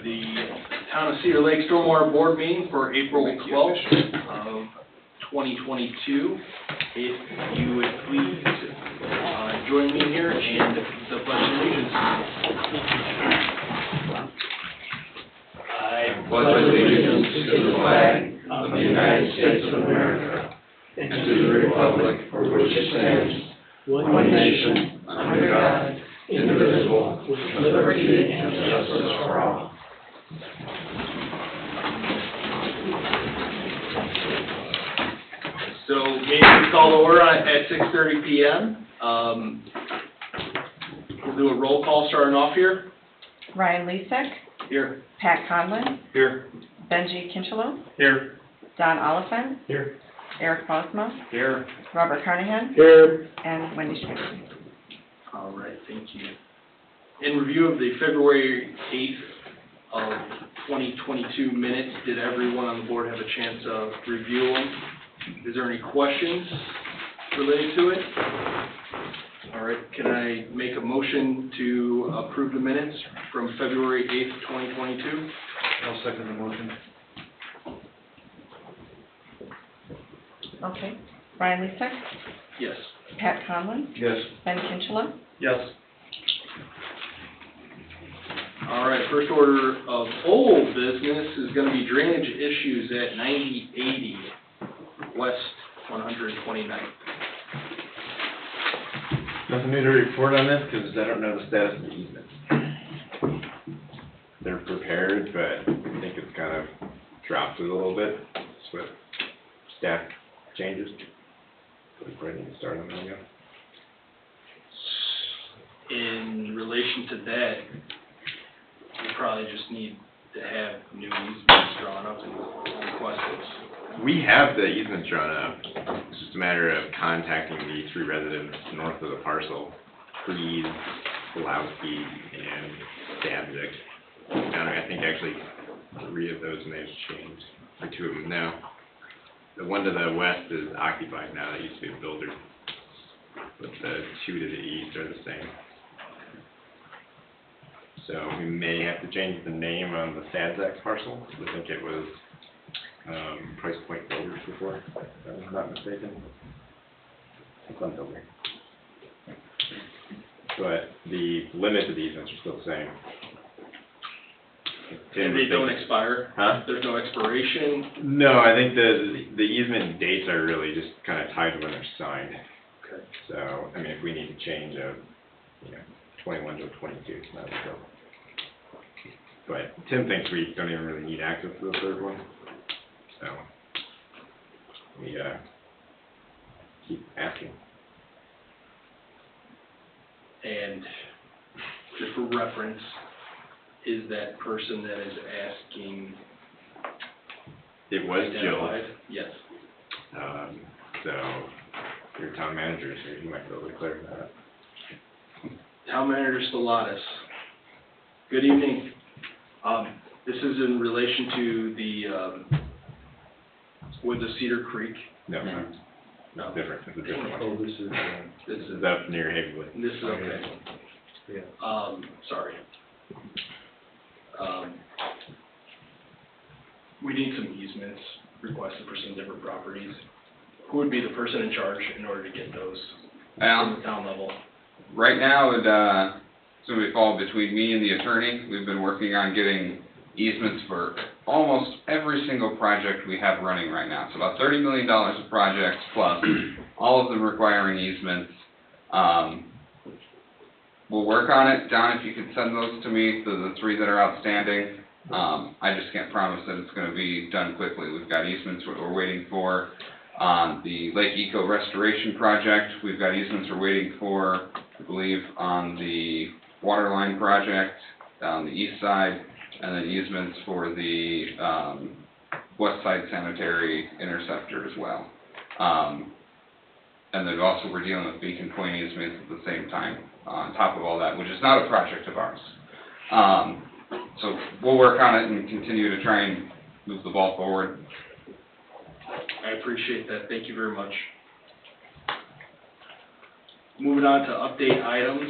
to the Town of Cedar Lake Stormwater Board meeting for April 12th of 2022. If you would please join me here and the Pledge of Allegiance. I pledge allegiance to the flag of the United States of America and to the republic for which it stands, one nation, under God, indivisible, with liberty and justice for all. So, meeting is called to order at 6:30 p.m. We'll do a roll call starting off here. Ryan Lisek. Here. Pat Conlon. Here. Benji Kinchelow. Here. Don Oliphant. Here. Eric Bosma. Here. Robert Carnahan. Here. And Wendy Schmidt. All right, thank you. In review of the February 8th of 2022 minutes, did everyone on the board have a chance to review them? Is there any questions related to it? All right, can I make a motion to approve the minutes from February 8th, 2022? I'll second the motion. Okay. Ryan Lisek. Yes. Pat Conlon. Yes. Ben Kinchelow. Yes. All right, first order of old business is going to be drainage issues at 9080 West 129th. Nothing new to report on this, because I don't know the status of the easement. They're prepared, but I think it's kind of dropped it a little bit, just with staff changes. So we probably need to start on that again. In relation to that, we probably just need to have new easements drawn up and requested. We have the easement drawn up. It's just a matter of contacting the three residents north of the parcel, Freeze, Pulowski, and Dabzik. I think actually 3 of those names changed, or 2 of them now. The one to the west is occupied now. That used to be a builder, but the 2 to the east are the same. So we may have to change the name on the Sadzak parcel. I think it was Price Point Builders before, if I'm not mistaken. Some builder. But the limit of the easements are still the same. And they don't expire? Huh? There's no expiration? No, I think the easement dates are really just kind of tied to when they're signed. Okay. So, I mean, if we need to change a, 21 to a 22, it's not a big deal. But Tim thinks we don't even really need access to the third one. So, we keep asking. And just for reference, is that person that is asking It was Jill. identified? Yes. So, your town manager is here, you might be able to clarify that. Town Manager Stellatus. Good evening. This is in relation to the, with the Cedar Creek. No, No. different, it's a different one. Oh, this is, This This is, is up near Haverwood. this is okay. yeah. Sorry. We need some easements requested for some different properties. Who would be the person in charge in order to get those from the town level? Right now, it's going to fall between me and the attorney. We've been working on getting easements for almost every single project we have running right now. So about $30 million of projects plus, all of them requiring easements. We'll work on it. Don, if you could send those to me, the 3 that are outstanding. I just can't promise that it's going to be done quickly. We've got easements we're waiting for on the Lake Eco Restoration Project. We've got easements we're waiting for, I believe, on the Waterline Project on the east side, and then easements for the West Side Sanitary Interceptor as well. And then also we're dealing with Beacon Point easements at the same time on top of all that, which is not a project of ours. So we'll work on it and continue to try and move the ball forward. I appreciate that. Thank you very much. Moving on to update items.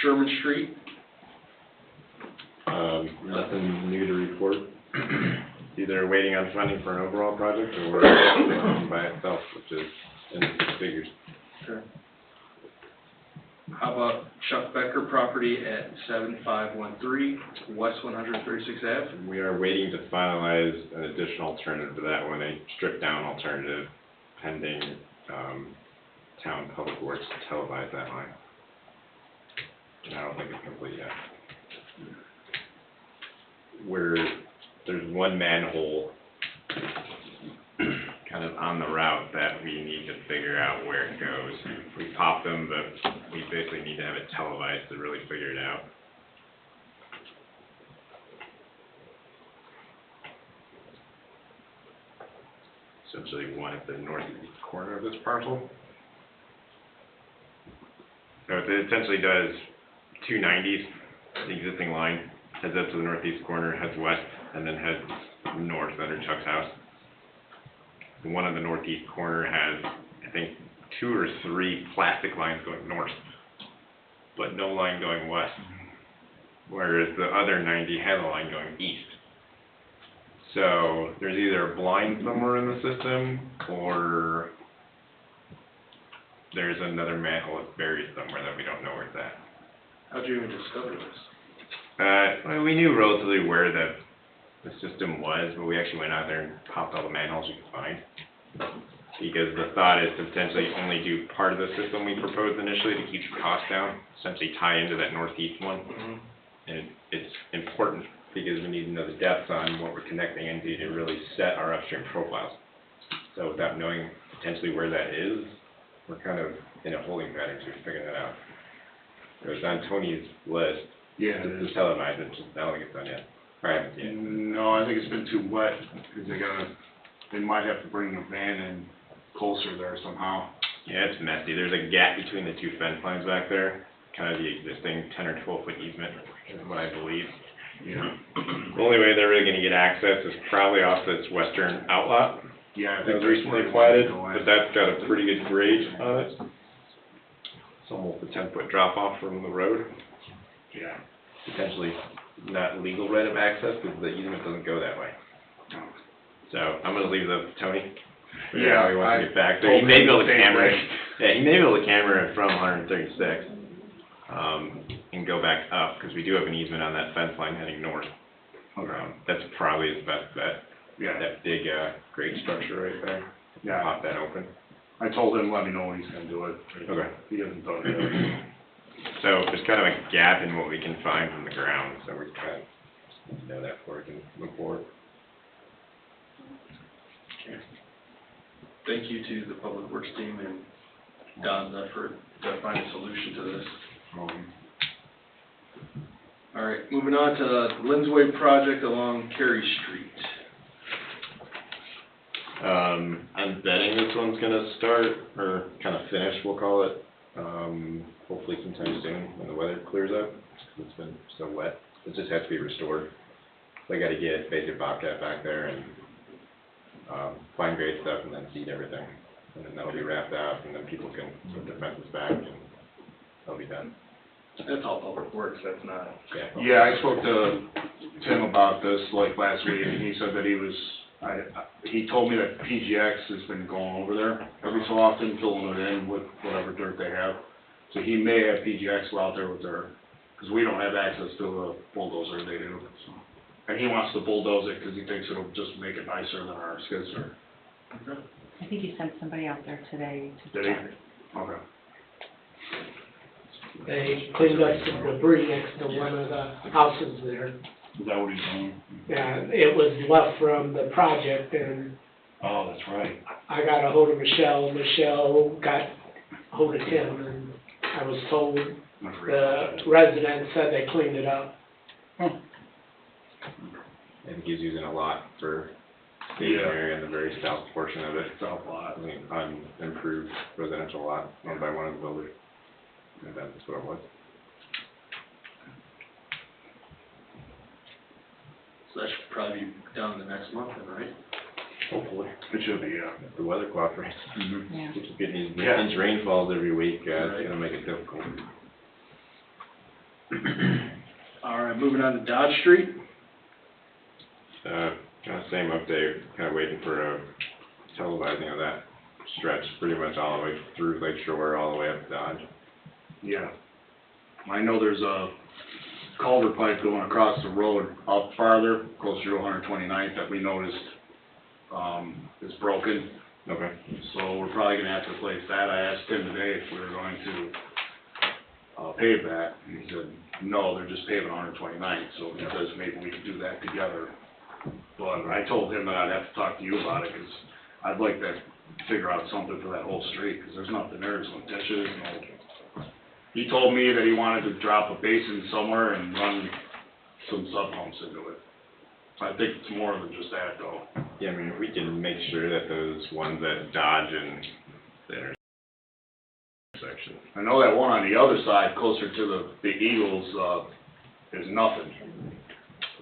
Sherman Street. Nothing new to report. Either waiting on funding for an overall project or one by itself, which is in the six figures. Okay. How about Chuck Becker property at 7513 West 136th Ave? We are waiting to finalize an additional alternative to that one, a stripped down alternative pending, town public works to televise that line. And I don't think it's complete yet. There's one manhole kind of on the route that we need to figure out where it goes. We popped them, but we basically need to have it televised to really figure it out. Essentially one at the northeast corner of this parcel. So it essentially does 290s, the existing line, heads up to the northeast corner, heads west, and then heads north under Chuck's house. The one on the northeast corner has, I think, 2 or 3 plastic lines going north, but no line going west. Whereas the other 90 has a line going east. So there's either a blind somewhere in the system, or there's another manhole that's buried somewhere that we don't know where it's at. How'd you even discover this? Well, we knew relatively where the system was, but we actually went out there and popped all the manholes we could find. Because the thought is to potentially only do part of the system we proposed initially to keep the cost down, essentially tie into that northeast one. Mm-hmm. And it's important because we need to know the depths on what we're connecting into to really set our upstream profiles. So without knowing potentially where that is, we're kind of in a holding pattern to figure that out. It was on Tony's list. Yeah, To it is. televise it, just, I don't think it's done yet. Or I haven't seen it. No, I think it's been too wet, because they might have to bring a van in closer there somehow. Yeah, it's messy. There's a gap between the 2 fence lines back there, kind of the existing 10 or 12 foot easement, is what I believe. Yeah. The only way they're really gonna get access is probably off this western outlot Yeah, I that think was that's recently where they platted, wanted to go in. but that's got a pretty good grade on it. It's almost a 10-foot drop off from the road, Yeah. potentially not legal right of access, because the easement doesn't go that way. No. So I'm gonna leave it up to Tony. Figure Yeah, out how he wants I to get back there. He told may him be able the to same camera it. thing. Yeah, he may be able to camera it from 136, and go back up, because we do have an easement on that fence line heading north. Okay. That's probably his best bet, Yeah, that big, grate structure right there. yeah. Pop that open. I told him, let me know when he's gonna do it. Okay. He hasn't done it yet. So there's kind of a gap in what we can find from the ground, so we kind of need to know that before we can move forward. Thank you to the Public Works team and Don's effort to find a solution to this. All right, moving on to Lynn's Way project along Cary Street. I'm betting this one's gonna start, or kind of finish, we'll call it, hopefully sometime soon, when the weather clears up, 'cause it's been so wet. It just has to be restored. They gotta get basic Bobcat back there and, fine grade stuff, and then seed everything. And then that'll be wrapped out, and then people can put the fences back, and that'll be done. That's all Public Works, that's not. Yeah, I spoke to Tim about this like last week, and he said that he told me that PGX has been going over there every so often, filling it in with whatever dirt they have. So he may have PGX go out there with their, because we don't have access to the bulldozer, they do, so. And he wants to bulldoze it because he thinks it'll just make it nicer than our skid steer. I think he sent somebody out there today to Did he? start. Okay. They cleaned up some debris next to one of the houses there. Is that what he's doing? And it was left from the project, and Oh, that's right. I got a hold of Michelle. Michelle got a hold of Tim, and I was told the resident said they cleaned it up. I think he's using a lot for stationary in the very south portion of it. South lot. I mean, unimproved residential lot owned by one of the builders. And that's what it was. So that should probably be done the next month then, right? Hopefully. It should be, yeah. If the weather cooperates. Mhm. Yeah. We keep getting these Yeah. inch rainfalls every week, Right. it's gonna make it difficult. RMS moving on to Dodge Street. Kind of same update, kind of waiting for a televising of that stretch, pretty much all the way through Lake Shore, all the way up to Dodge. Yeah. I know there's a culvert pipe going across the road up farther, closer to 129th, that we noticed, is broken. Okay. So we're probably gonna have to replace that. I asked him today if we were going to, pave that. And he said, no, they're just paving 129th, so he says maybe we could do that together. But I told him that I'd have to talk to you about it, 'cause I'd like to figure out something for that whole street, 'cause there's nothing there, there's no ditches, no. He told me that he wanted to drop a basin somewhere and run some sub pumps into it. I think it's more than just that though. Yeah, I mean, if we can make sure that those ones that Dodge and the intersection. I know that one on the other side, closer to the Eagles, is nothing.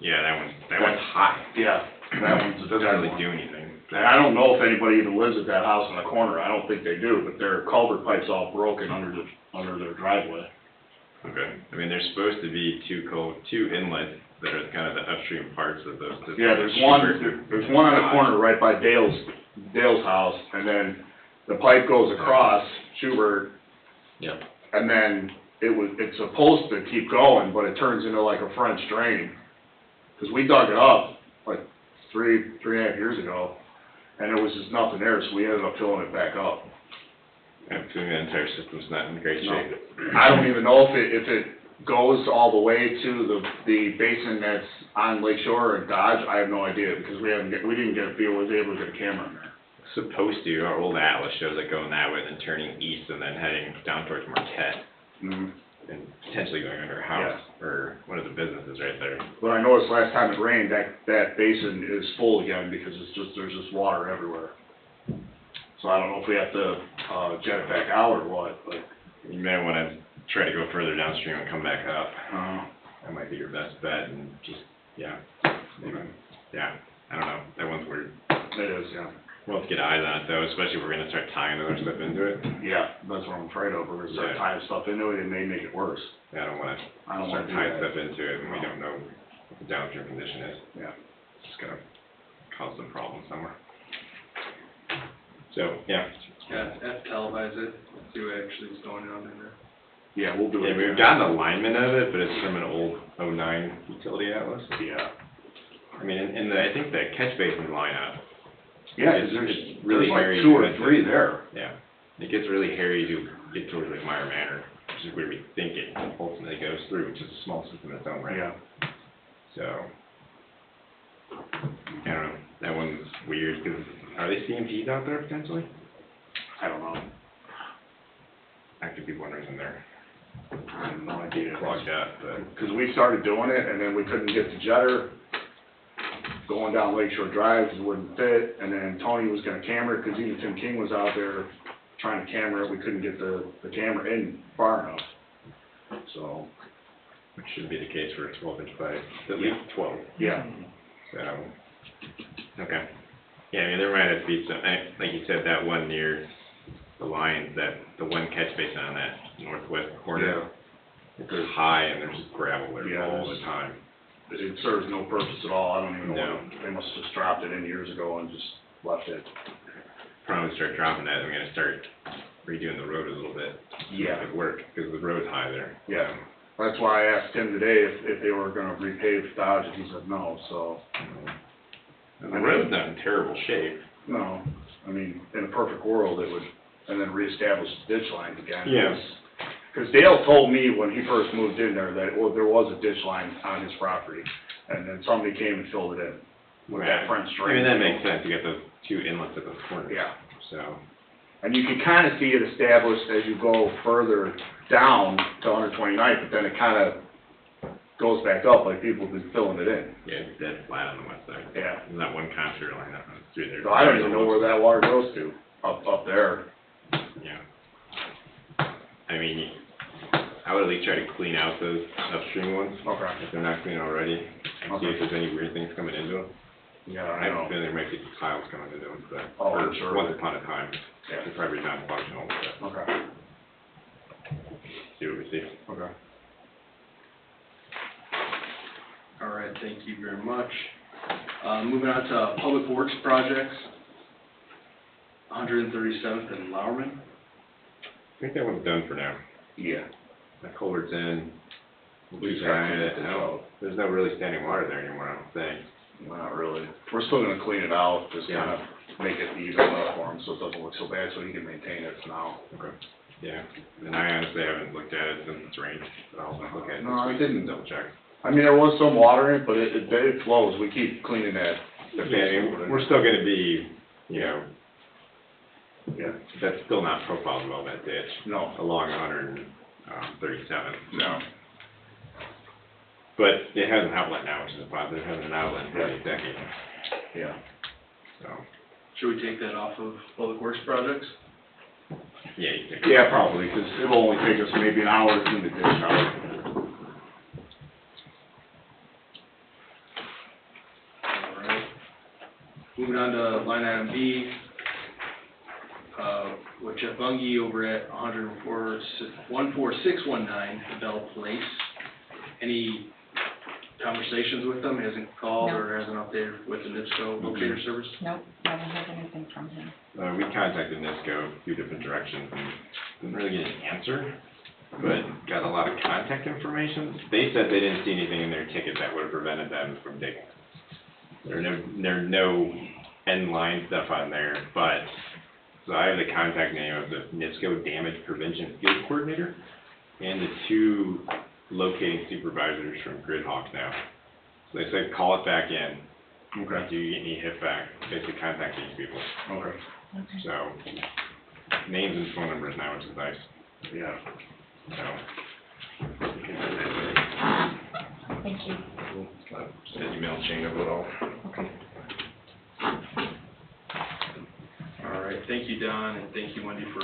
Yeah, that one's high. Yeah, that one's a Doesn't dead really one. do anything. And I don't know if anybody even lives at that house on the corner, I don't think they do, but their culvert pipe's all broken under their driveway. Okay, I mean, there's supposed to be two inlets that are kind of the upstream parts of those. Yeah, there's one on the corner right by Dale's house, and then the pipe goes across Schubert, Yep. and then it's supposed to keep going, but it turns into like a French drain. 'Cause we dug it up like three and a half years ago, and there was just nothing there, so we ended up filling it back up. I'm assuming the entire system's not in great No. shape. I don't even know if it goes all the way to the basin that's on Lake Shore or Dodge, I have no idea, because we didn't get a feel, was able to get a camera in there. Supposed to, our old atlas shows it going that way, then turning east and then heading down towards Marquette, Mhm. and potentially going under a house, or one of the businesses right there. But I noticed last time it rained, that basin is full again, because there's just water everywhere. So I don't know if we have to, jet it back out or what, but, You may wanna try to go further downstream and come back up. uh, That might be your best bet, and just, yeah, maybe, yeah, I don't know, that one's weird. it is, yeah. We'll have to get eyes on it though, especially if we're gonna start tying other stuff into it. Yeah, that's what I'm afraid of, we're gonna start Yeah. tying stuff into it, it may make it worse. Yeah, I don't wanna I don't wanna start do tying that. stuff into it, and we don't know what the downstream condition is. Yeah. It's just gonna cause some problems somewhere. So, yeah, Yeah, have to televise it, see what actually is going on in there. Yeah, we'll do it. yeah, we've gotten alignment of it, but it's from an old '09 utility atlas. Yeah. I mean, in the, I think the catch basin lineup, Yeah, 'cause It's there's really like hairy 2 or to- 3 there. yeah, it gets really hairy to get towards like Meyer Manor, which is where we think it ultimately goes through, which is a small system in its own right. Yeah. So, I don't know, that one's weird, because are they CMPs out there potentially? I don't know. That could be one reason they're I have no idea. clogged up, but, Because we started doing it, and then we couldn't get the jetter going down Lake Shore Drive, 'cause it wouldn't fit, and then Tony was gonna camera it, 'cause even Tim King was out there trying to camera it, we couldn't get the camera in far enough. So, which should be the case for a 12-inch pipe, at Yeah. least 12, yeah, so, okay. Yeah, I mean, there might have to be some, like you said, that one near the lines, the one catch basin on that northwest corner. It's high and there's just gravel there Yeah, all the there's- time. it serves no purpose at all, I don't even know, No. they must have just dropped it in years ago and just left it. Probably start dropping that, I'm gonna start redoing the road a little bit. Yeah. It work, because the road's high there. Yeah. That's why I asked him today if they were gonna repave Dodge, and he said no, so, And the road's not in terrible shape. no. I mean, in a perfect world, it would, and then reestablish the ditch lines again. Yeah. Because Dale told me when he first moved in there that, well, there was a ditch line on his property, and then somebody came and filled it in with that French I drain. mean, that makes sense, you got those two inlets at those corners. Yeah. So, And you can kind of see it established as you go further down to 129th, but then it kind of goes back up, like people have been filling it in. yeah, it's dead flat on the west side. Yeah. There's not one contour line up through there. So I don't even know where that water goes to, up there. Yeah. I mean, I would at least try to clean out those upstream ones, Okay. if they're not clean already, and see if there's any weird things coming into them. Yeah, I I have a know. feeling there might be tiles coming into them, but, Oh, I'm sure. once upon a time, Yeah. they're probably not functional, but Okay, see what we see. okay. right, thank you very much. Moving on to Public Works projects, 137th and Lowerman. I think that one's done for now. Yeah. That culvert's in. We've Keep an eye on got it. to I don't- There's no really standing water there anymore, I don't think. Not really. We're still gonna clean it out, just Yeah. kind of make it even up for him, so it doesn't look so bad, so he can maintain it now. Okay. Yeah, and I honestly haven't looked at it since it's rained, but I'll look at it No, I this week and didn't. double check. I mean, there was some water in it, but it flows. We keep cleaning that. Yeah, we're still gonna be, you know, Yeah, that's still not profiled well, that ditch, no, along 137. no. But it has an outlet now, which is a positive, it has an outlet for the decade, Yeah. so, Should we take that off of Public Works projects? yeah, you can take it. Yeah, probably, because it'll only take us maybe an hour to clean the ditch out. All right. Moving on to line item B, with Jeff Bungie over at 14619 Bell Place. Any conversations with them? Hasn't called No. or hasn't updated with the NIPSCO locator service? Nope, haven't heard anything from him. We contacted NISCO a few different directions and didn't really get an answer, but got a lot of contact information. They said they didn't see anything in their ticket that would have prevented them from digging. There are no end line stuff on there, but, so I have the contact name of the NISCO Damage Prevention Field Coordinator and the two locating supervisors from Gridhawk now. So they said, call it back in. Okay, Do you get any hit back? Basically contact these people. okay, Okay. So, names and phone numbers now, which is nice, yeah. so. Thank you. Send email chain of it all. Okay. All right, thank you, Don, and thank you, Wendy, for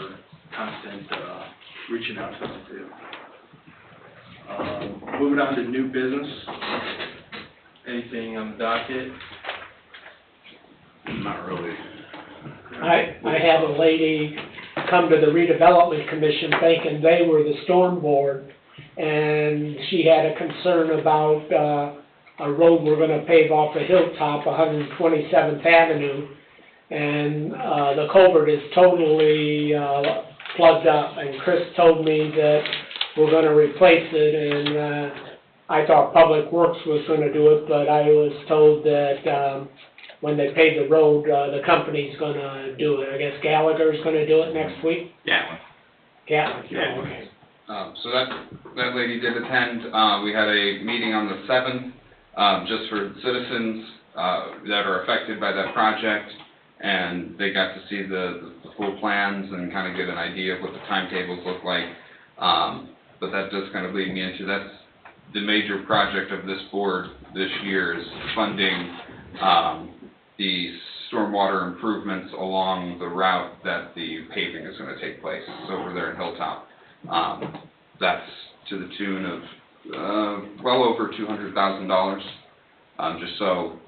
constant, reaching out to them too. Moving on to new business. Anything on the docket? Not really. I had a lady come to the redevelopment commission thinking they were the storm board, and she had a concern about, a road we're gonna pave off the hilltop, 127th Avenue, and, the culvert is totally, plugged up, and Chris told me that we're gonna replace it, and, I thought Public Works was gonna do it, but I was told that, when they pave the road, the company's gonna do it. I guess Gallagher's gonna do it next week? Yeah. Gallagher, Yeah. oh, okay. So that lady did attend. We had a meeting on the 7th, just for citizens, that are affected by that project. And they got to see the full plans and kind of get an idea of what the timetables look like. But that does kind of lead me into, that's the major project of this board this year, is funding, the stormwater improvements along the route that the paving is gonna take place. It's over there in Hilltop. That's to the tune of, well over $200,000. Just so,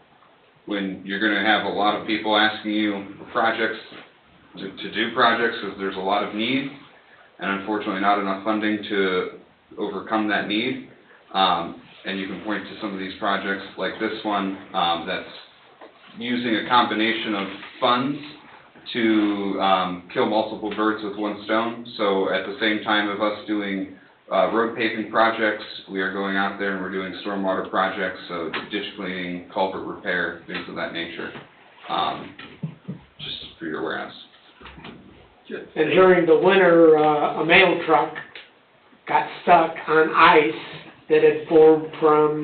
when you're gonna have a lot of people asking you for projects, to do projects, because there's a lot of need, and unfortunately not enough funding to overcome that need. And you can point to some of these projects like this one, that's using a combination of funds to kill multiple birds with one stone. So at the same time of us doing road paving projects, we are going out there and we're doing stormwater projects, so ditch cleaning, culvert repair, things of that nature. Just for your awareness. Good. And during the winter, a mail truck got stuck on ice that had formed from,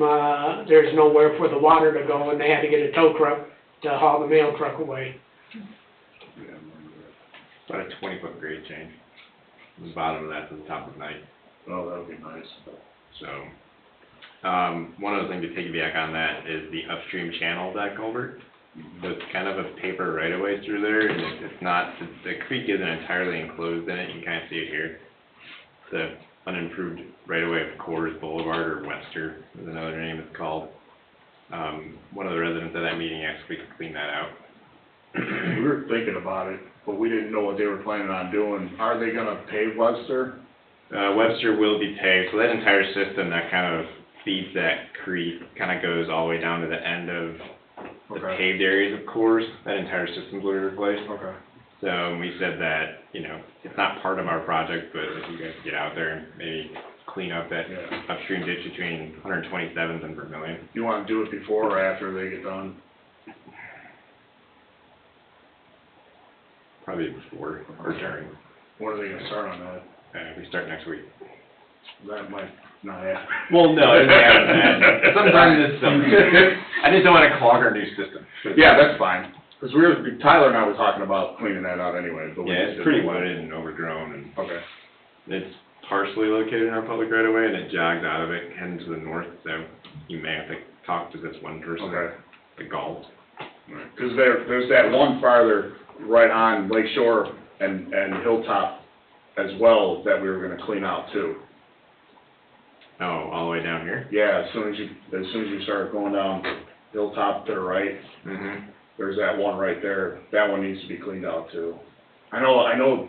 there's nowhere for the water to go, and they had to get a tow truck to haul the mail truck away. About a 20-foot grade change, from the bottom of that to the top of the night. Oh, that would be nice. So, one other thing to piggyback on that is the upstream channel of that culvert. So it's kind of a paper right-of-way through there, and it's not, the creek isn't entirely enclosed in it, you can kind of see it here. The unimproved right-of-way of Coors Boulevard, or Webster is another name it's called. One of the residents at that meeting asked if we could clean that out. We were thinking about it, but we didn't know what they were planning on doing. Are they gonna pave Webster? Webster will be paved, so that entire system, that kind of feeds that creek, kinda goes all the way down to the end of the Okay. paved areas, of course, that entire system will be replaced. Okay. So we said that, you know, it's not part of our project, but if you guys get out there and maybe clean up that Yeah. upstream ditch between 127th and Vermillion. You wanna do it before or after they get done? Probably before or during. When are they gonna start on that? We start next week. That might not happen. Well, no, it may happen then. Sometime this summer. I just don't wanna clog our new system. Yeah, that's fine. Cause Tyler and I were talking about cleaning that out anyway, but we Yeah, just it's pretty didn't- wooded and overgrown, and Okay. it's partially located in our public right of way, and it jogs out of it, heading to the north, so you may have to talk to this one person, Okay. the Galt. Cause there's that one farther right on Lake Shore and Hilltop as well that we were gonna clean out too. Oh, all the way down here? Yeah, as soon as you start going down Hilltop to the right, Mm-hmm. there's that one right there. That one needs to be cleaned out too. I know,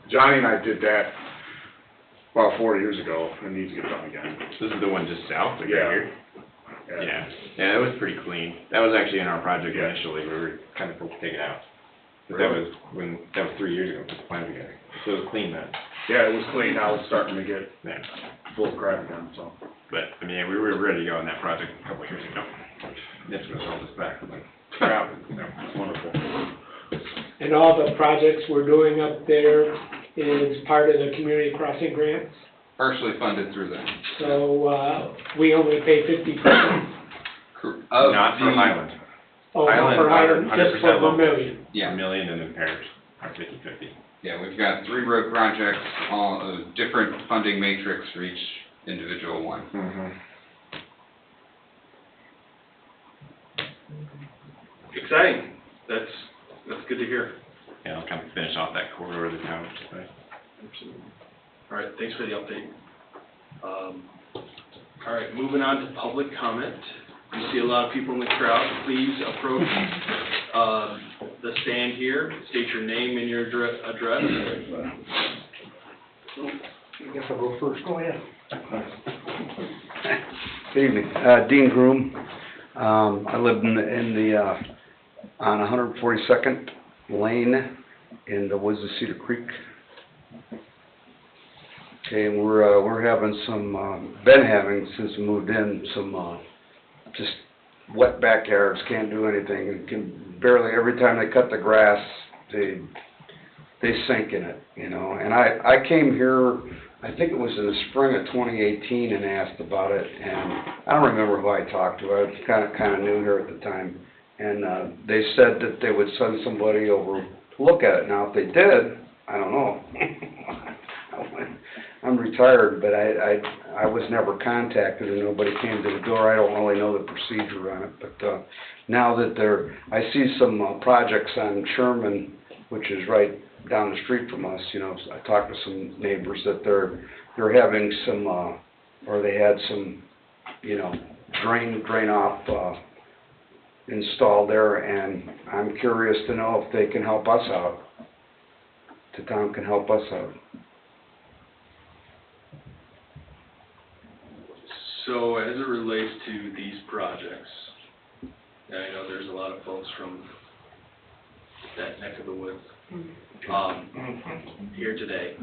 Johnny and I did that about 4 years ago. It needs to get done again. This is the one just south, like Yeah. right here? Yeah, that was pretty clean. That was actually in our project Yeah. initially, we were kind of supposed to take it out. But Really? that was 3 years ago, we put the plan together, so it was clean then, Yeah, it was clean. Now it's starting to get yeah. full of crap again, so. But, I mean, we were ready to go on that project a couple of years ago. That's what held us back, like, crap, you know. Wonderful. And all the projects we're doing up there is part of the community crossing grants. Partially funded through that. So, we only pay 50%. Not for Highland. Oh, Highland, for Highland, 100% just for local. Vermillion. Yeah. Vermillion and then Parish are 50/50. Yeah, we've got 3 road projects, all, different funding matrix for each individual one. Mm-hmm. Exciting. That's good to hear. Yeah, I'll kind of finish off that corridor of the town, which is nice. Absolutely. All right, thanks for the update. All right, moving on to public comment. You see a lot of people in the crowd. Please approach the stand here, state your name and your address. I guess I'll go first. Go ahead. Good evening, Dean Groom. I live on 142nd Lane in the woods of Cedar Creek. Okay, and we're having been having since we moved in, some just wet backyards, can't do anything, and can barely, every time they cut the grass, they sink in it, you know. And I came here, I think it was in the spring of 2018, and asked about it, and I don't remember who I talked to. I was kind of new here at the time, and they said that they would send somebody over to look at it. Now, if they did, I don't know. I'm retired, but I was never contacted, and nobody came to the door. I don't really know the procedure on it, but now that I see some projects on Sherman, which is right down the street from us. You know, I talked to some neighbors that they're having some, or they had some, you know, drain off installed there, and I'm curious to know if they can help us out. The town can help us out. So as it relates to these projects, and I know there's a lot of folks from that neck of the woods here today,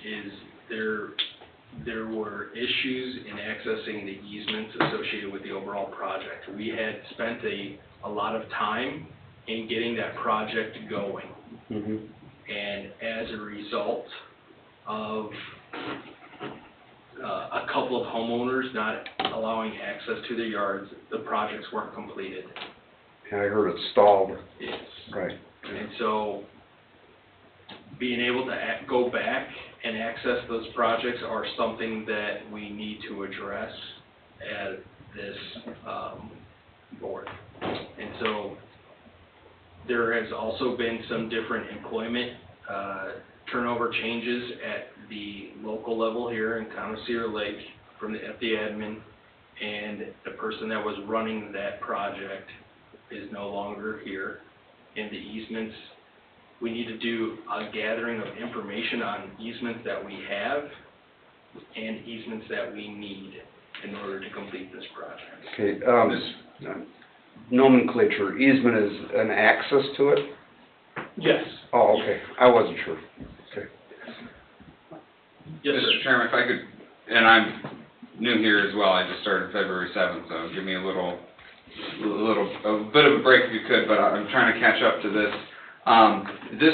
is there were issues in accessing the easements associated with the overall project. We had spent a lot of time in getting that project going. Mm-hmm. And as a result of a couple of homeowners not allowing access to their yards, the projects weren't completed. Yeah, I heard it stalled. Yes. Right. And so being able to go back and access those projects are something that we need to address at this board. And so there has also been some different employment turnover changes at the local level here in Town of Cedar Lake from the admin, and the person that was running that project is no longer here. And the easements, we need to do a gathering of information on easements that we have and easements that we need. in order to complete this project. Okay, nomenclature, easement is an access to it? Yes. Oh, okay, I wasn't sure. Okay. Yes, sir. Mr. Chairman, if I could, and I'm new here as well, I just started February 7th, so give me a bit of a break if you could, but I'm trying to catch up to this. This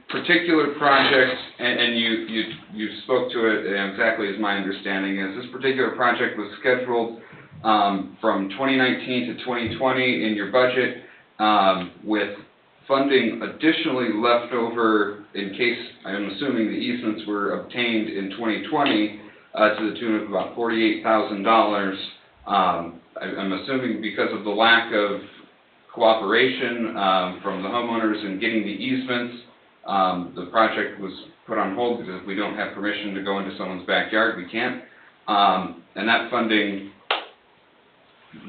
particular project, and you spoke to it exactly as my understanding is, this particular project was scheduled from 2019 to 2020 in your budget, with funding additionally left over in case, I'm assuming the easements were obtained in 2020 to the tune of about $48,000. I'm assuming because of the lack of cooperation from the homeowners in getting the easements, the project was put on hold because if we don't have permission to go into someone's backyard, we can't. And that funding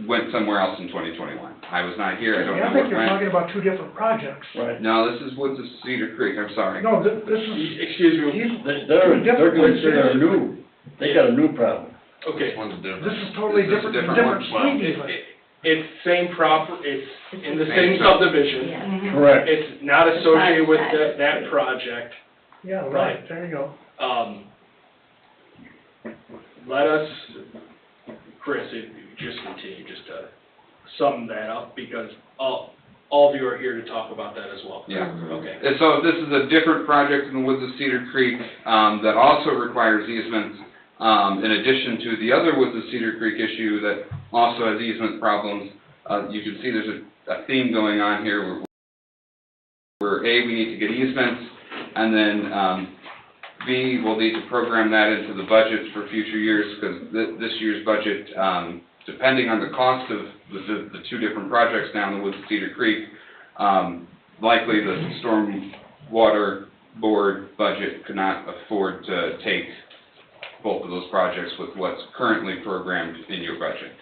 went somewhere else in 2021. I was not here, I don't know I where think it you're went. talking about two different projects. Right. No, this is Woods of Cedar Creek, I'm sorry. No, this is, Excuse me. They're considered new, they got a new problem. Okay. this is totally This is a different, different different one. street even. It's same it's in the Same same subdivision. Yeah. Correct. It's not associated with that project. Yeah, right, there you go. Let us, Chris, if you just continue, just to sum that up, because all of you are here to talk about that as well. Yeah. Okay. And so this is a different project in the Woods of Cedar Creek that also requires easements, in addition to the other Woods of Cedar Creek issue that also has easement problems. You can see there's a theme going on here where A, we need to get easements, and then B, we'll need to program that into the budgets for future years, because this year's budget, depending on the cost of the two different projects down the Woods of Cedar Creek, likely the storm water board budget could not afford to take both of those projects with what's currently programmed in your budget.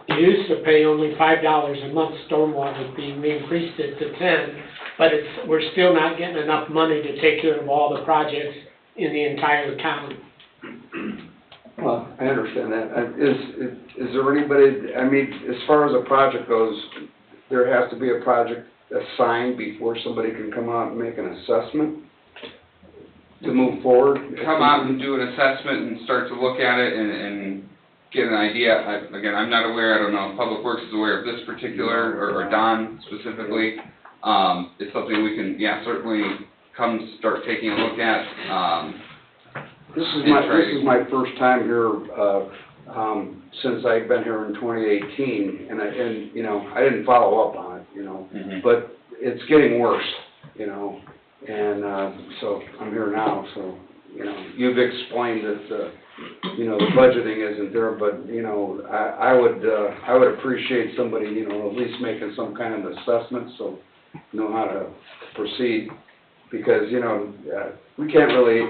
You used to pay only $5 a month stormwater, being increased it to 10, but we're still not getting enough money to take care of all the projects in the entire town. Well, I understand that. Is there anybody, I mean, as far as a project goes, there has to be a project assigned before somebody can come out and make an assessment to move forward? Come out and do an assessment and start to look at it and get an idea. Again, I'm not aware, I don't know if Public Works is aware of this particular, or Don specifically. It's something we can, certainly come start taking a look at. This is my first time here, since I've been here in 2018, and I didn't follow up on it, Mhm. but it's getting worse, and, so I'm here now, so, you've explained that, the budgeting isn't there, but, I would appreciate somebody, at least making some kind of assessment, so know how to proceed, because, we can't really,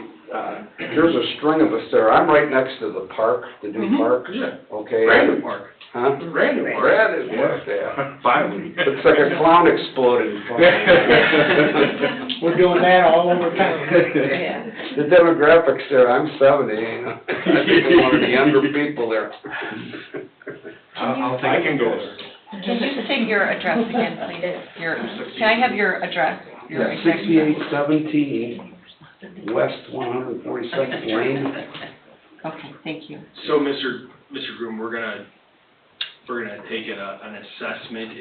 there's a string of us there. I'm right next to the park, the new park. Yeah. Okay. Brandon Park. Huh? Brandon Park. Brandon Park, yeah. Finally. It's like a clown exploded. We're doing that all over town. The demographics there, I'm 70, I think I'm one of the younger people there. I can go there. Can you state your address again, please? Can I have your address? Your Yeah, exact- 6817 West 142nd Lane. Okay, thank you. So, Mr. Groom, we're gonna take an assessment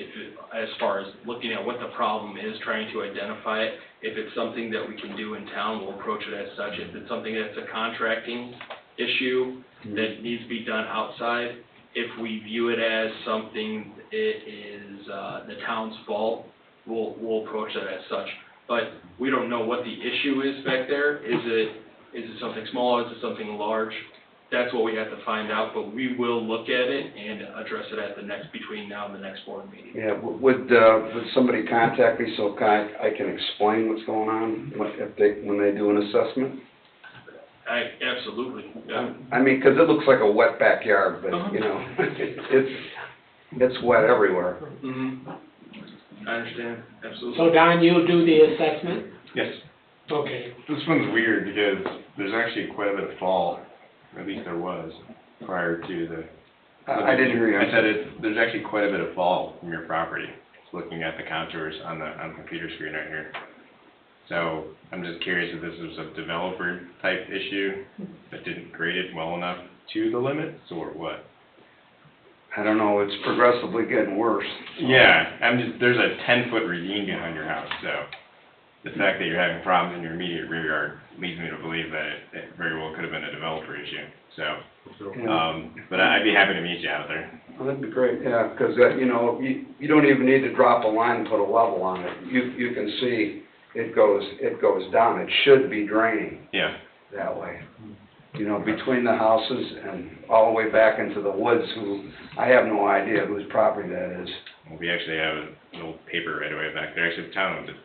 as far as looking at what the problem is, trying to identify it. If it's something that we can do in town, we'll approach it as such. If it's something that's a contracting issue that needs to be done outside, if we view it as something it is the town's fault, we'll approach that as such. But we don't know what the issue is back there. Is it something small? Is it something large? That's what we have to find out, but we will look at it and address it between now and the next board meeting. Yeah, would somebody contact me so I can explain what's going on when they do an assessment? Absolutely, yeah. I mean, 'cause it looks like a wet backyard, but, it's wet everywhere. Mm-hmm. I understand, absolutely. So Don, you'll do the assessment? Yes. Okay. This one's weird because there's actually quite a bit of fall, or at least there was, prior to the. I didn't hear you. I said there's actually quite a bit of fall from your property, just looking at the contours on the computer screen right here. So I'm just curious if this was a developer type issue that didn't grade it well enough to the limits, or what? I don't know, it's progressively getting worse. Yeah, there's a 10-foot ravine behind your house, so the fact that you're having problems in your immediate rear yard leads me to believe that it very well could have been a developer issue, so. But I'd be happy to meet you out there. Well, that'd be great, yeah, because, you know, you don't even need to drop a line and put a level on it. You can see it goes down. It should be draining Yeah. that way. You know, between the houses and all the way back into the woods, I have no idea whose property that is. Well, we actually have an old paper right away back there, actually the town owns it.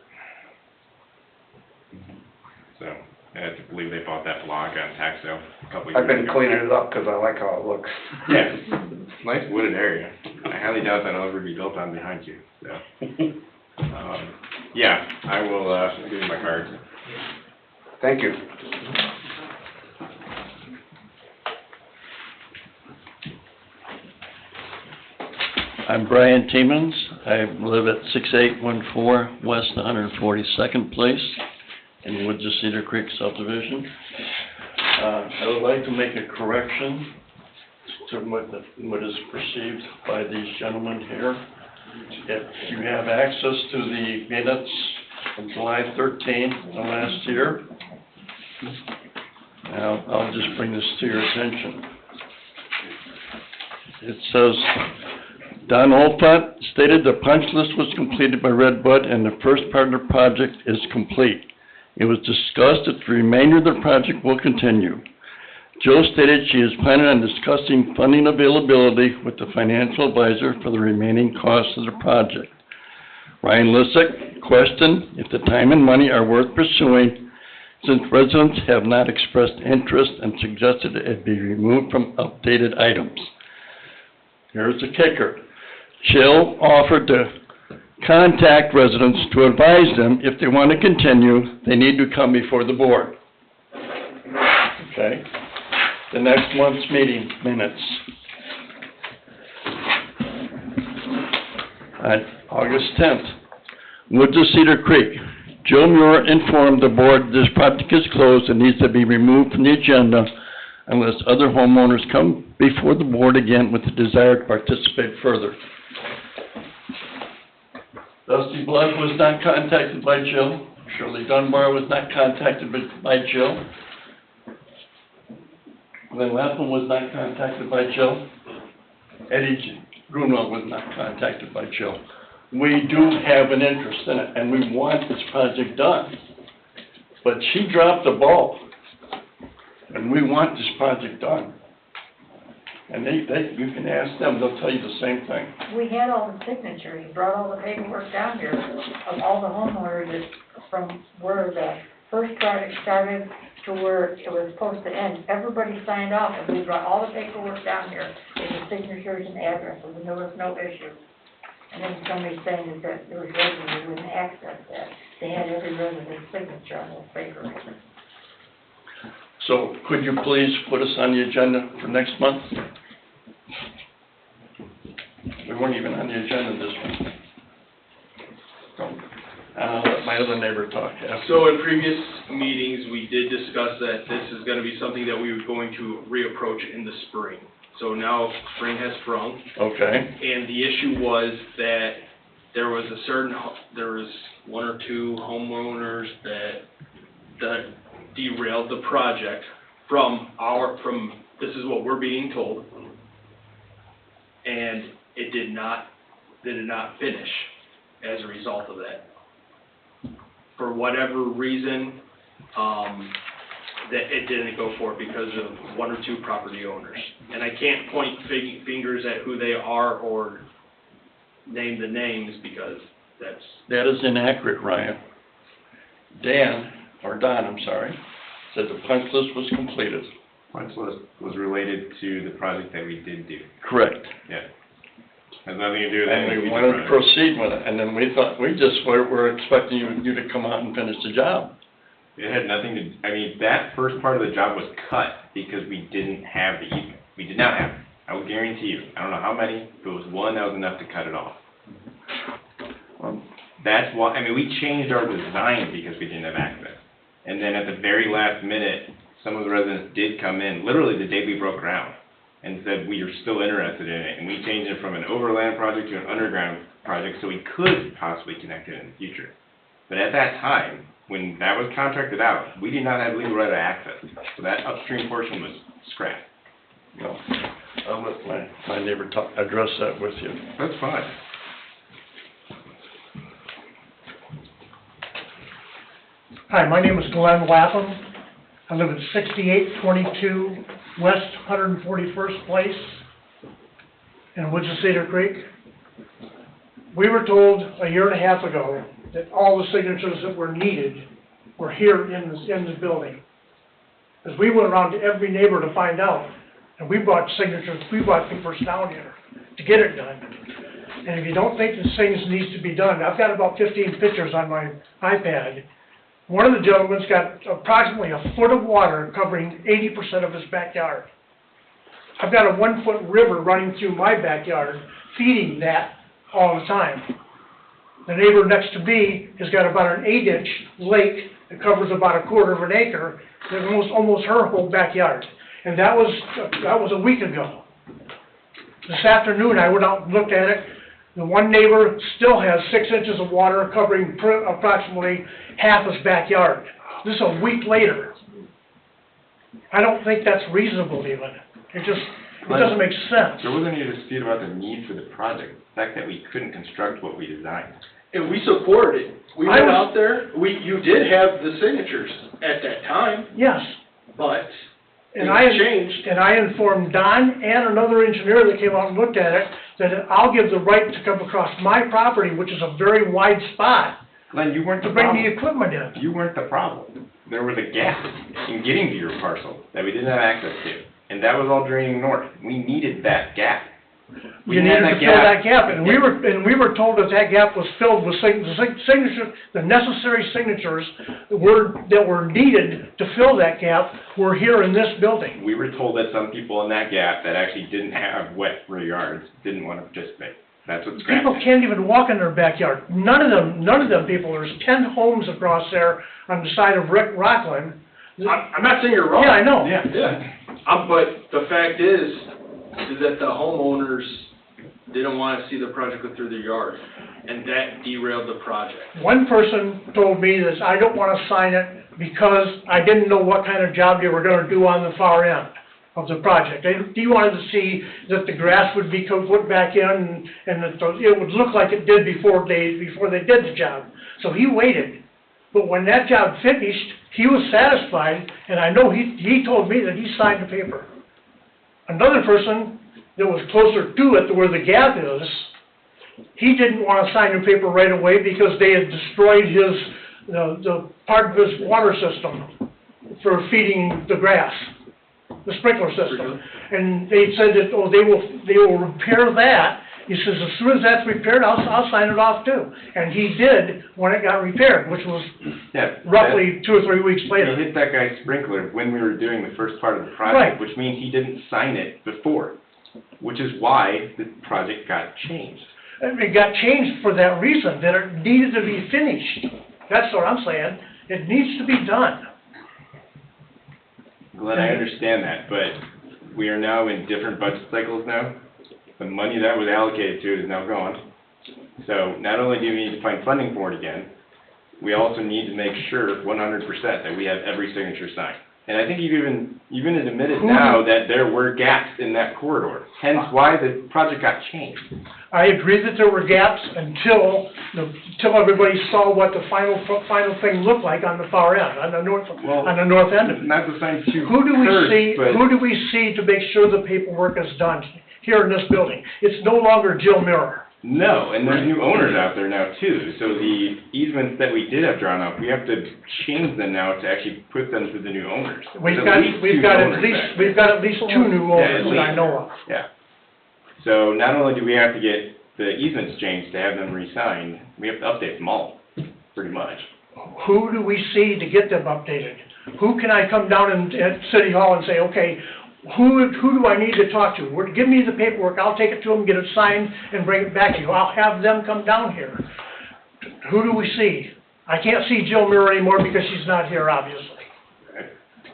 So, I have to believe they bought that block on tax sale a couple years I've ago. been cleaning it up because I like how it looks. Yeah, it's a nice wooded area. I highly doubt that'll ever be built on behind you, so. Yeah, I will, give you my card. Thank you. I'm Brian Tiemens. I live at 6814 West 142nd Place in Woods of Cedar Creek subdivision. I would like to make a correction to what is perceived by these gentlemen here. If you have access to the minutes of July 13th of last year, now I'll just bring this to your attention. It says, Don Olpont stated the punch list was completed by Red Bud and the first part of the project is complete. It was discussed that the remainder of the project will continue. Jill stated she is planning on discussing funding availability with the financial advisor for the remaining costs of the project. Ryan Lissick questioned if the time and money are worth pursuing since residents have not expressed interest and suggested it be removed from updated items. Here's the kicker. Jill offered to contact residents to advise them if they want to continue, they need to come before the board. Okay? The next month's meeting minutes. On August 10th, Woods of Cedar Creek. Joe Muir informed the board this project is closed and needs to be removed from the agenda unless other homeowners come before the board again with the desire to participate further. Dusty Blood was not contacted by Jill. Shirley Dunbar was not contacted by Jill. Glenn Lapham was not contacted by Jill. Eddie Grunwald was not contacted by Jill. We do have an interest in it, and we want this project done. But she dropped the ball, and we want this project done. And you can ask them, they'll tell you the same thing. We had all the signatures, brought all the paperwork down here of all the homeowners that, from where the first project started to where it was supposed to end. Everybody signed off, and we brought all the paperwork down here with the signatures and addresses, and there was no issue. And then somebody saying that there was residents who wouldn't access that. They had every resident's signature on those papers. So could you please put us on the agenda for next month? We weren't even on the agenda this month. So, I'll let my other neighbor talk. Yeah. So in previous meetings, we did discuss that this is gonna be something that we were going to reapproach in the spring. So now spring has sprung, Okay, and the issue was that there was there was one or two homeowners that derailed the project from this is what we're being told, and it did not finish as a result of that. For whatever reason, that it didn't go for it because of one or two property owners. And I can't point fingers at who they are or name the names because that is inaccurate, Ryan. Don, I'm sorry, said the punch list was completed. Punch list was related to the project that we did do. Correct. Yeah. Has nothing to do with And anything. we just wanted to run it. proceed with it, and then we thought, we just were expecting you to come out and finish the job. It had nothing to, I mean, that first part of the job was cut because we didn't have the easement. We did not have it. I will guarantee you. I don't know how many, but it was one that was enough to cut it off. That's why, I mean, we changed our design because we didn't have access. And then at the very last minute, some of the residents did come in, literally the day we broke ground, and said we are still interested in it. And we changed it from an overland project to an underground project so we could possibly connect it in the future. But at that time, when that was contracted out, we did not have legal right of access. So that upstream portion was scrapped. No, I'll let my neighbor address that with you. That's fine. Hi, my name is Glenn Lapham. I live at 6822 West 141st Place in Woods of Cedar Creek. We were told a year and a half ago that all the signatures that were needed were here in this building. As we went around to every neighbor to find out, and we brought signatures, we brought papers down here to get it done. And if you don't think this thing needs to be done, I've got about 15 pictures on my iPad. One of the gentlemen's got approximately a foot of water covering 80% of his backyard. I've got a 1-foot river running through my backyard, feeding that all the time. The neighbor next to me has got about an 8-inch lake that covers about a quarter of an acre, that's almost her whole backyard. And that was a week ago. This afternoon, I went out and looked at it. The one neighbor still has 6 inches of water covering approximately half his backyard. This is a week later. I don't think that's reasonable even. It doesn't make sense. There wasn't any dispute about the need for the project, the fact that we couldn't construct what we designed. And we supported it. We went out there, you did have the signatures at that time, Yes. but And things changed. And I informed Don and another engineer that came out and looked at it, that I'll give the right to come across my property, which is a very wide spot, Glenn, you weren't to the bring the problem. equipment in. You weren't the problem. There was a gap in getting to your parcel that we didn't have access to. And that was all draining north. We needed that gap. We You didn't needed have to fill that gap, and we were told that that gap was filled with signature, the necessary signatures that were needed to fill that gap were here in this building. We were told that some people in that gap that actually didn't have wet rear yards didn't want to participate. That's what's scrapped. People can't even walk in their backyard. None of them people, there's 10 homes across there on the side of Rockland. I'm not saying you're wrong. Yeah, I know. Yeah. But the fact is that the homeowners didn't want to see the project go through their yard, and that derailed the project. One person told me that I don't want to sign it because I didn't know what kind of job they were going to do on the far end of the project. He wanted to see that the grass would be put back in and that it would look like it did before they did the job. So he waited. But when that job finished, he was satisfied, and I know he told me that he signed the paper. Another person that was closer to it, to where the gap is, he didn't want to sign the paper right away because they had destroyed the part of his water system for feeding the grass, the sprinkler system. And they said that, they will repair that. He says, as soon as that's repaired, I'll sign it off too. And he did when it got repaired, which was roughly 2 or 3 weeks He later. hit that guy's sprinkler when we were doing the first part of the Right. project, which means he didn't sign it before, which is why the project got changed. It got changed for that reason, that it needed to be finished. That's what I'm saying. It needs to be done. Glenn, I understand that, but we are now in different budget cycles now. The money that was allocated to it is now gone. So not only do we need to find funding for it again, we also need to make sure 100% that we have every signature signed. And I think you've even admitted now that there were gaps in that corridor, hence why the project got changed. I agree that there were gaps until everybody saw what the final thing looked like on the far end, on the north end of it. Not to sign two Who do curves, we see to make sure the paperwork is done here in this building? It's no longer Jill Mirror. No, and there's new owners out there now too, so the easements that we did have drawn up, we have to change them now to actually put them to the new owners. We've There's got two owners back there. at least 2 new owners that I know of. Yeah. So not only do we have to get the easements changed to have them re-signed, we have to update them all, pretty much. Who do we see to get them updated? Who can I come down at City Hall and say, okay, who do I need to talk to? Give me the paperwork, I'll take it to them, get it signed, and bring it back to you. I'll have them come down here. Who do we see? I can't see Jill Muir anymore because she's not here, obviously.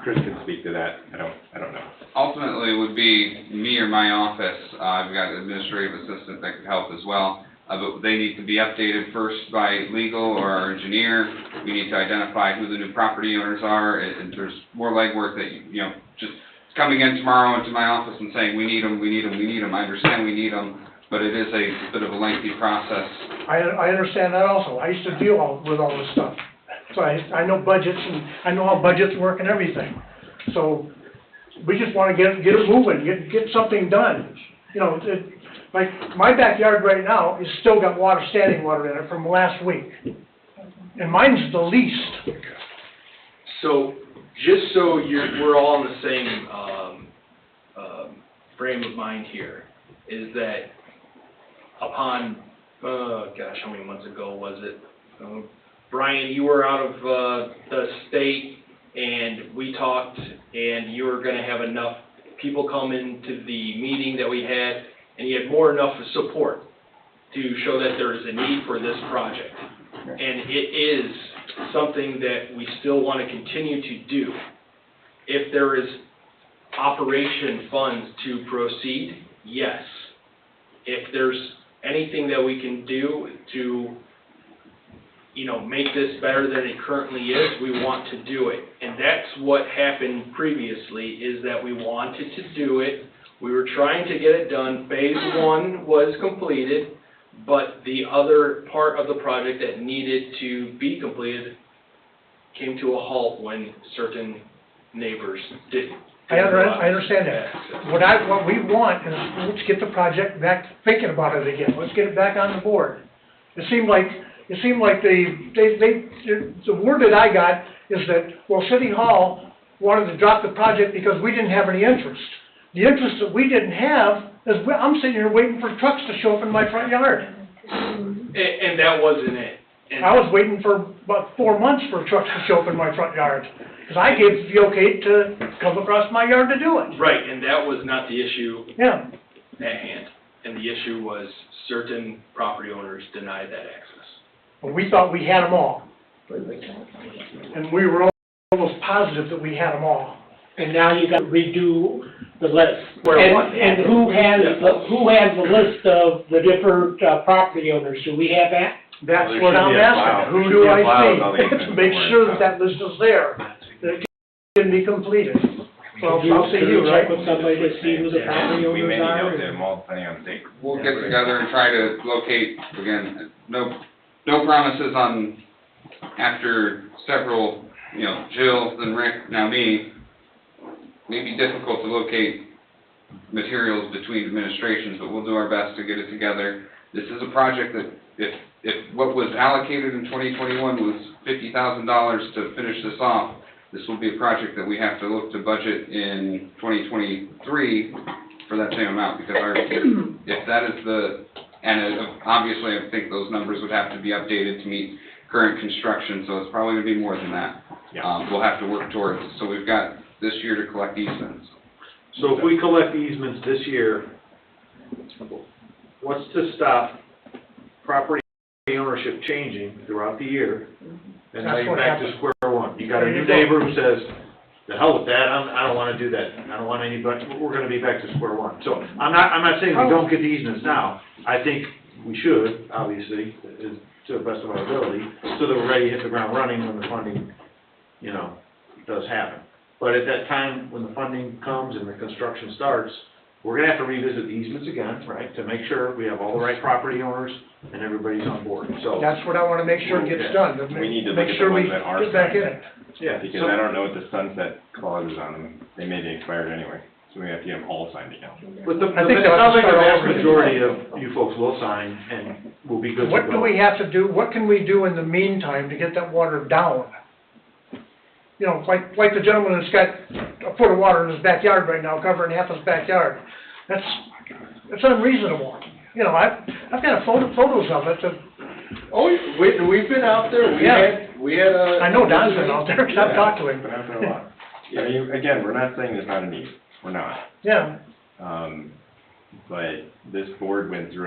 Chris can speak to that, I don't know. Ultimately, it would be me or my office. I've got an administrative assistant that could help as well. But they need to be updated first by legal or our engineer. We need to identify who the new property owners are, and there's more legwork that, just coming in tomorrow into my office and saying, we need them, we need them, we need them. I understand we need them, but it is a bit of a lengthy process. I understand that also. I used to deal with all this stuff. So I know budgets, and I know how budgets work and everything. So we just want to get it moving, get something done. Like, my backyard right now is still got standing water in it from last week. And mine's the least. So, just so we're all in the same, frame of mind here, is that upon, gosh, how many months ago was it? Brian, you were out of, the state, and we talked, and you were gonna have enough people come into the meeting that we had, and you had enough support to show that there is a need for this project. And it is something that we still want to continue to do. If there is operation funds to proceed, yes. If there's anything that we can do to, make this better than it currently is, we want to do it. And that's what happened previously, is that we wanted to do it. We were trying to get it done. Phase 1 was completed, but the other part of the project that needed to be completed came to a halt when certain neighbors didn't. I understand that. What we want is, let's get the project back, thinking about it again. Let's get it back on the board. It seemed like the word that I got is that, City Hall wanted to drop the project because we didn't have any interest. The interest that we didn't have is, I'm sitting here waiting for trucks to show up in my front yard. And that wasn't it. And I was waiting for about 4 months for trucks to show up in my front yard, because I gave the okay to come across my yard to do it. right, and that was not the issue Yeah, at hand. And the issue was certain property owners denied that access. but we thought we had them all. And we were almost positive that we had them all. And now you got to redo the list. Where what? And who has the list of the different property owners? Do we have that? That's Well, there what should I'm be a file. asking. Who There do should be a I file with all the see? easements To make in one sure that file. that list is there, that it can be completed. So Could I'll see you, check right? with somebody to see who the property We may owners need to are? update them all depending on the date. We'll get together and try to locate, again, no promises on, after several, Jill, then Rick, now me, may be difficult to locate materials between administrations, but we'll do our best to get it together. This is a project that, if what was allocated in 2021 was $50,000 to finish this off, this will be a project that we have to look to budget in 2023 for that same amount, because if that is obviously I think those numbers would have to be updated to meet current construction, so it's probably gonna be more than that. Yeah. We'll have to work towards, so we've got this year to collect easements. So if we collect easements this year, what's to stop property ownership changing throughout the year? And now That's you're what back to happened. square one. You got a There new you go. neighbor who says, the hell with that, I don't wanna do that. I don't want anybody, we're gonna be back to square one. So I'm not saying we don't get the easements now. I think we should, obviously, to the best of our ability, so that we're ready to hit the ground running when the funding, does happen. But at that time, when the funding comes and the construction starts, we're gonna have to revisit the easements again, right? To make sure we have all the right property owners and everybody's on board, so. That's what I wanna make sure gets done, to We need to make look at sure the we ones that are get back in signed. it. Yeah, Because so- I don't know what the sunset clause is on them. They may be expired anyway, so we have to get them all signed again. But I think it they'll sounds like the start vast over. majority of you folks will sign and will be good to go. What do we have to do, what can we do in the meantime to get that water down? Like the gentleman that's got a foot of water in his backyard right now, covering half his backyard. it's unreasonable. You know, I've got photos of it, Oh, we've been out there, Yeah. we had a. I know Don's been out there, 'cause I've talked to him. Been out there a lot. Yeah, again, we're not saying there's not a need, we're not. Yeah, But this board went through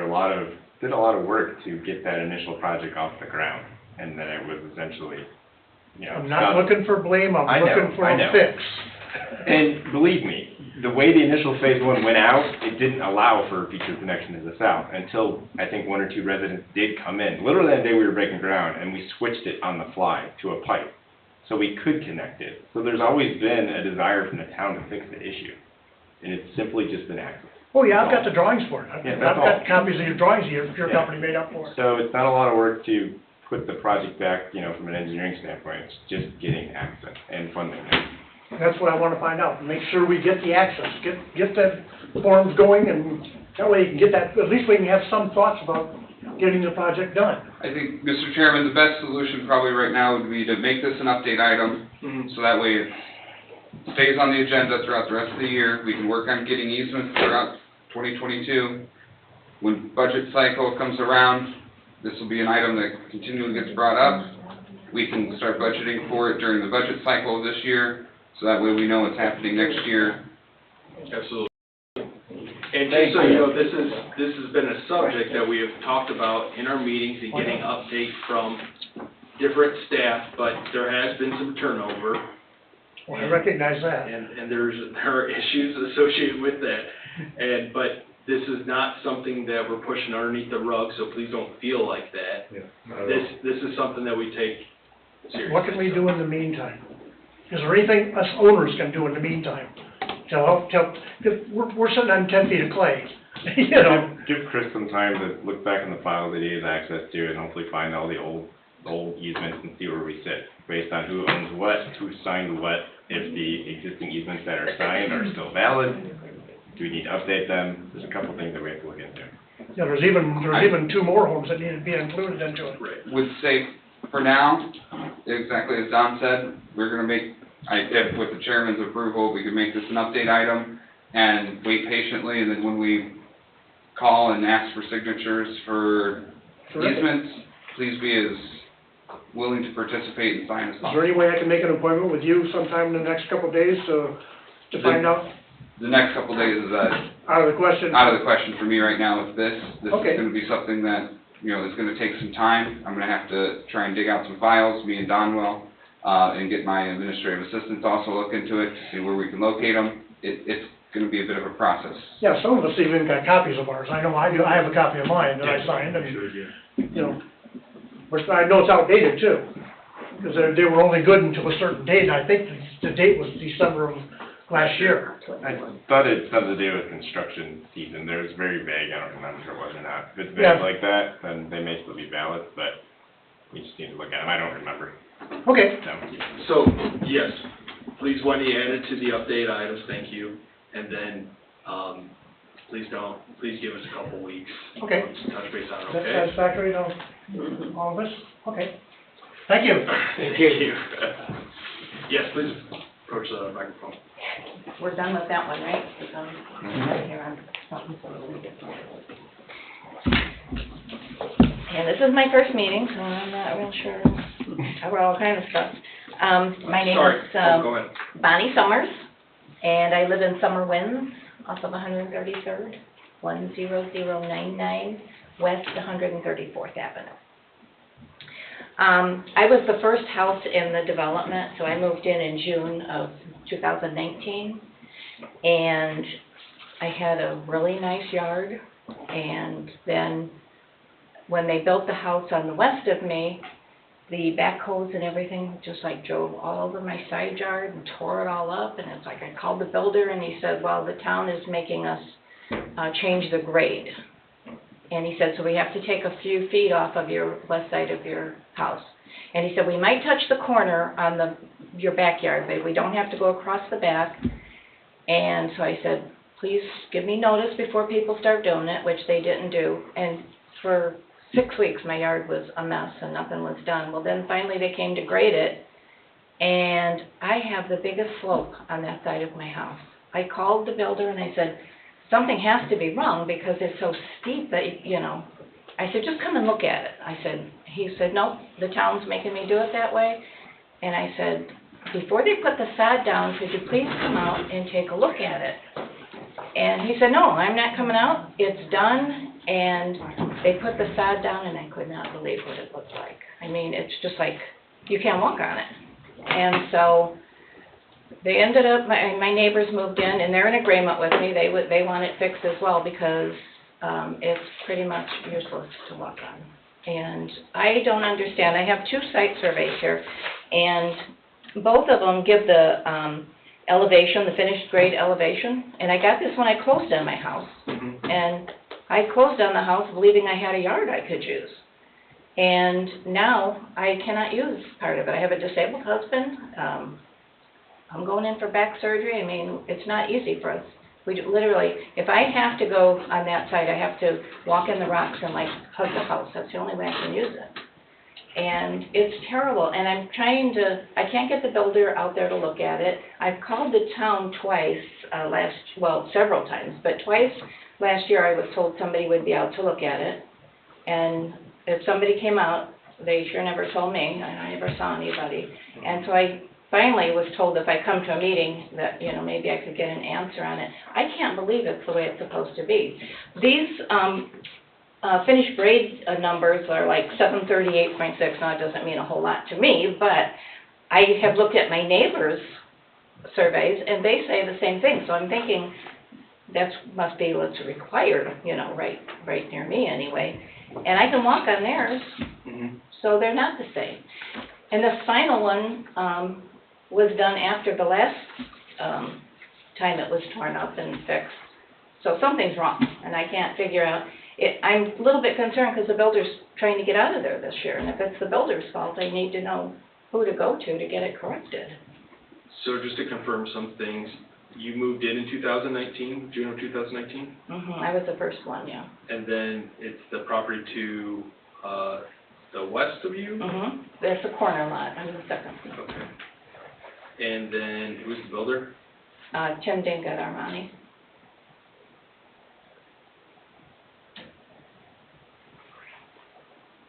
did a lot of work to get that initial project off the ground, and then it was essentially, you know. I'm not stopped. looking for blame, I I'm know, looking for I a know. fix. And believe me, the way the initial phase one went out, it didn't allow for a feature connection to the south until I think one or two residents did come in. Literally that day we were breaking ground and we switched it on the fly to a pipe. So we could connect it. So there's always been a desire from the town to fix the issue. And it's simply just been access. Oh, yeah, I've got the drawings for it. I've Yeah, that's got all. copies of your drawings your Yeah. company made up for it. So it's not a lot of work to put the project back, you know, from an engineering standpoint. It's just getting access and funding it. That's what I want to find out, make sure we get the access, get the forms going, and that way you can get that, at least we can have some thoughts about getting the project done. I think, Mr. Chairman, the best solution probably right now would be to make this an update item, Mhm. so that way it stays on the agenda throughout the rest of the year. We can work on getting easements throughout 2022. When budget cycle comes around, this will be an item that continually gets brought up. We can start budgeting for it during the budget cycle of this year, so that way we know what's happening next year. Absolutely. And just so you know, this has been a subject that we have talked about in our meetings and getting update from different staff, but there has been some turnover. Well, I recognize that. And there are issues associated with that. But this is not something that we're pushing underneath the rug, so please don't feel like that. This is something that we take seriously. What can we do in the meantime? Is there anything us owners can do in the meantime? To help, because we're sitting on 10 feet of clay, you know? Give Chris some time to look back in the files that he has access to and hopefully find all the old easements and see where we sit, based on who owns what, who signed what, if the existing easements that are signed are still valid, do we need to update them? There's a couple things that we have to look into. Yeah, there's even two more homes that need to be included into it. Right. Would say, for now, exactly as Don said, we're gonna make, if with the chairman's approval, we could make this an update item and wait patiently, and then when we call and ask for signatures for Terrific. easements, please be as willing to participate and sign as Is there possible. any way I can make an appointment with you sometime in the next couple of days to find out? The next couple days is, Out of the question? out of the question for me right now with this. This Okay. is gonna be something that, you know, is gonna take some time. I'm gonna have to try and dig out some files, me and Don will, and get my administrative assistant to also look into it, to see where we can locate them. It's gonna be a bit of a process. Yeah, some of us even got copies of ours. I know I do, I have a copy of mine that I signed, and, you know, I know it's outdated too, because they were only good until a certain date, and I think the date was December of last year. I thought it had something to do with construction season. There was very vague, I don't remember if it was or not. If it's Yeah. vague like that, then they may still be valid, but we just need to look at them. I don't remember, Okay, so. So, yes, please, Wendy, add it to the update items, thank you. And then, please give us a couple weeks. Okay. Let's touch base on it, is that okay? satisfactory to all of us? Okay. Thank you. Thank you. Yes, please approach the microphone. We're done with that one, right? Right here on something, so we'll leave it. And this is my first meeting, so I'm not real sure. I wrote all kinds of stuff. My name Sorry. is, Go ahead. Bonnie Summers, and I live in Summer Winds off of 133rd, 10099 West 134th Avenue. I was the first house in the development, so I moved in June of 2019, and I had a really nice yard, and then when they built the house on the west of me, the backhoes and everything just like drove all over my side yard and tore it all up, and it's like I called the builder and he said, well, the town is making us change the grade. And he said, so we have to take a few feet off of your west side of your house. And he said, we might touch the corner on your backyard, but we don't have to go across the back. And so I said, please give me notice before people start doing it, which they didn't do. And for 6 weeks, my yard was a mess and nothing was done. Well, then finally they came to grade it, and I have the biggest slope on that side of my house. I called the builder and I said, something has to be wrong because it's so steep that, you know, I said, just come and look at it. He said, nope, the town's making me do it that way. And I said, before they put the sod down, could you please come out and take a look at it? And he said, no, I'm not coming out, it's done, and they put the sod down, and I could not believe what it looked like. I mean, it's just like, you can't walk on it. And so, they ended up, my neighbors moved in, and they're in agreement with me, they want it fixed as well, because, it's pretty much useless to walk on. And I don't understand, I have 2 site surveys here, and both of them give the, elevation, the finished grade elevation, and I got this when I closed on my house. And I closed on the house believing I had a yard I could use. And now I cannot use part of it. I have a disabled husband, I'm going in for back surgery. I mean, it's not easy for us. We literally, if I have to go on that side, I have to walk in the rocks and like hug the house. That's the only way I can use it. And it's terrible, and I'm trying to, I can't get the builder out there to look at it. I've called the town twice, several times, but twice last year I was told somebody would be out to look at it. And if somebody came out, they sure never told me, and I never saw anybody. And so I finally was told if I come to a meeting that, you know, maybe I could get an answer on it. I can't believe it's the way it's supposed to be. These, finished grade numbers are like 738.6. Now, it doesn't mean a whole lot to me, but I have looked at my neighbors' surveys, and they say the same thing. So I'm thinking that must be what's required, you know, right near me anyway. And I can walk on theirs, so they're not the same. And the final one was done after the last time it was torn up and fixed. So something's wrong, and I can't figure out. I'm a little bit concerned because the builder's trying to get out of there this year, and if it's the builder's fault, I need to know who to go to get it corrected. So just to confirm some things, you moved in 2019, June of 2019? I was the first one, yeah. And then it's the property to, the west of you? There's the corner lot, I'm the second. Okay. And then who's the builder? Tim Dingat Armani.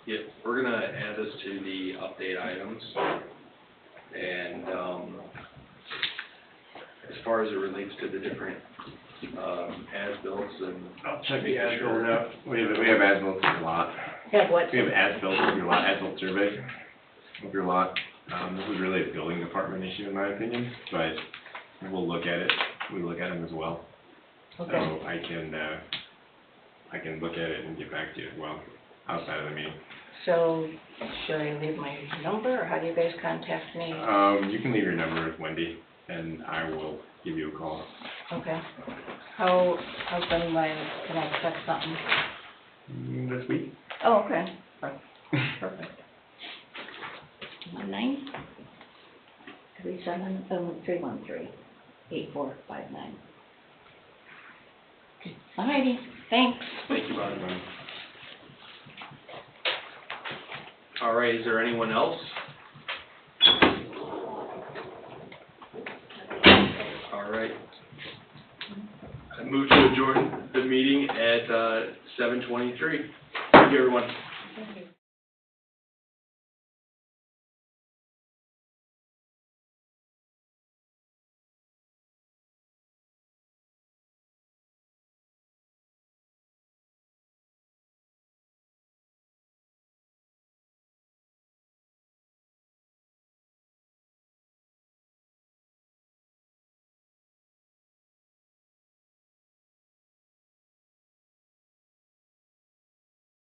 Yeah, we're gonna add this to the update items. And, as far as it relates to the different, as-built and. I'll check the as-built out. We have as-built of your lot. Have what? We have as-built of your lot, as-built survey of your lot. This is really a building department issue in my opinion, but we'll look at it. We look at them as well. Okay. So I can look at it and get back to you as well, outside of the meeting. So, should I leave my number, or how do you guys contact me? You can leave your number with Wendy, and I will give you a call. Okay. How soon can I expect something? This week? Oh, okay. Perfect. 313-8459. Alrighty, thanks. Thank you, Bonnie. All right, is there anyone else? All right. I move to adjourn the meeting at 7:23. Thank you, everyone.